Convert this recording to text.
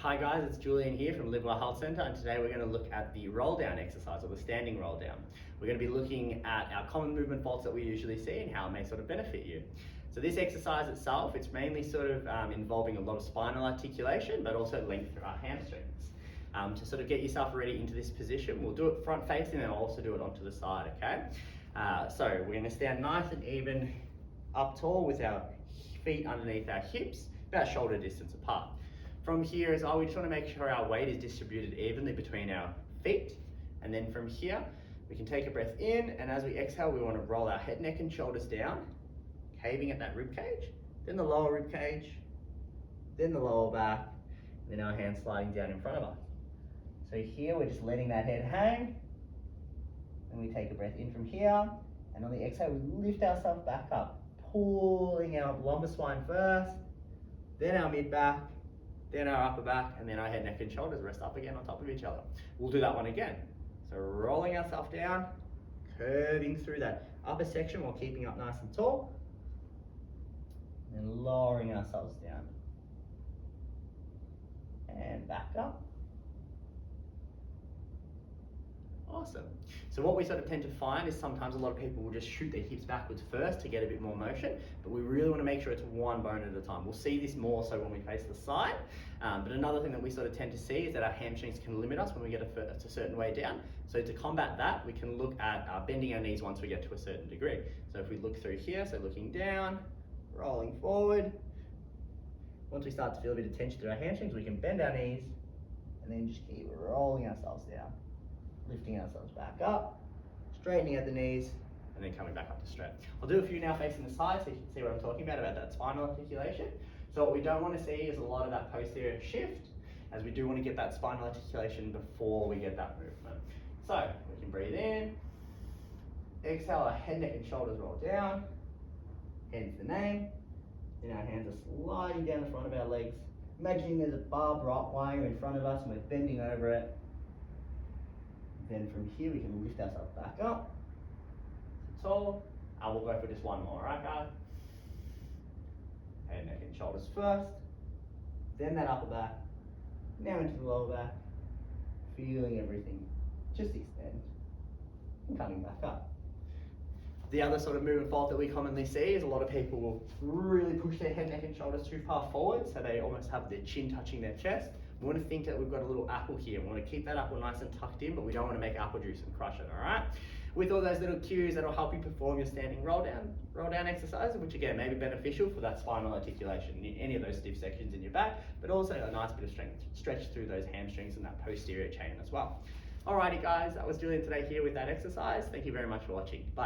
Hi guys, it's Julian here from Live Well Health Centre, and today we're going to look at the roll down exercise, or the standing roll down. We're going to be looking at our common movement faults that we usually see and how it may sort of benefit you. So this exercise itself, it's mainly sort of involving a lot of spinal articulation, but also length through our hamstrings. To sort of get yourself ready into this position, we'll do it front facing and I'll also do it onto the side, okay? So we're going to stand nice and even up tall with our feet underneath our hips, about shoulder distance apart. From here as well, we just want to make sure our weight is distributed evenly between our feet. And then from here, we can take a breath in, and as we exhale, we want to roll our head, neck and shoulders down, caving at that rib cage, then the lower rib cage, then the lower back, and then our hands sliding down in front of us. So here, we're just letting that head hang, and we take a breath in from here, and on the exhale, we lift ourselves back up, pulling our lumbar spine first, then our mid back, then our upper back, and then our head, neck and shoulders rest up again on top of each other. We'll do that one again. So rolling ourselves down, curving through that upper section while keeping up nice and tall, and then lowering ourselves down. And back up. Awesome. So what we sort of tend to find is sometimes a lot of people will just shoot their hips backwards first to get a bit more motion, but we really want to make sure it's one bone at a time. We'll see this more so when we face the side, but another thing that we sort of tend to see is that our hamstrings can limit us when we get a certain way down. So to combat that, we can look at bending our knees once we get to a certain degree. So if we look through here, so looking down, rolling forward, once we start to feel a bit of tension through our hamstrings, we can bend our knees and then just keep rolling ourselves down. Lifting ourselves back up, straightening at the knees, and then coming back up to straight. I'll do a few now facing the side so you can see what I'm talking about that spinal articulation. So what we don't want to see is a lot of that posterior shift, as we do want to get that spinal articulation before we get that movement. So we can breathe in, exhale, our head, neck, and shoulders roll down, hence the name. Then our hands are sliding down the front of our legs. Imagining there's a barbed wire in front of us and we're bending over it. Then from here we can lift ourselves back up, tall. We'll go for just one more, right guys? Head, neck and shoulders first, then that upper back, now into the lower back, feeling everything just extend, and coming back up. The other sort of movement fault that we commonly see is a lot of people will really push their head, neck and shoulders too far forward, so they almost have their chin touching their chest. We want to think that we've got a little apple here. We want to keep that apple nice and tucked in, but we don't want to make apple juice and crush it, all right? With all those little cues, that'll help you perform your standing roll down exercise, which again may be beneficial for that spinal articulation in any of those stiff sections in your back, but also a nice bit of stretch through those hamstrings and that posterior chain as well. Alrighty guys, that was Julian today here with that exercise. Thank you very much for watching. Bye.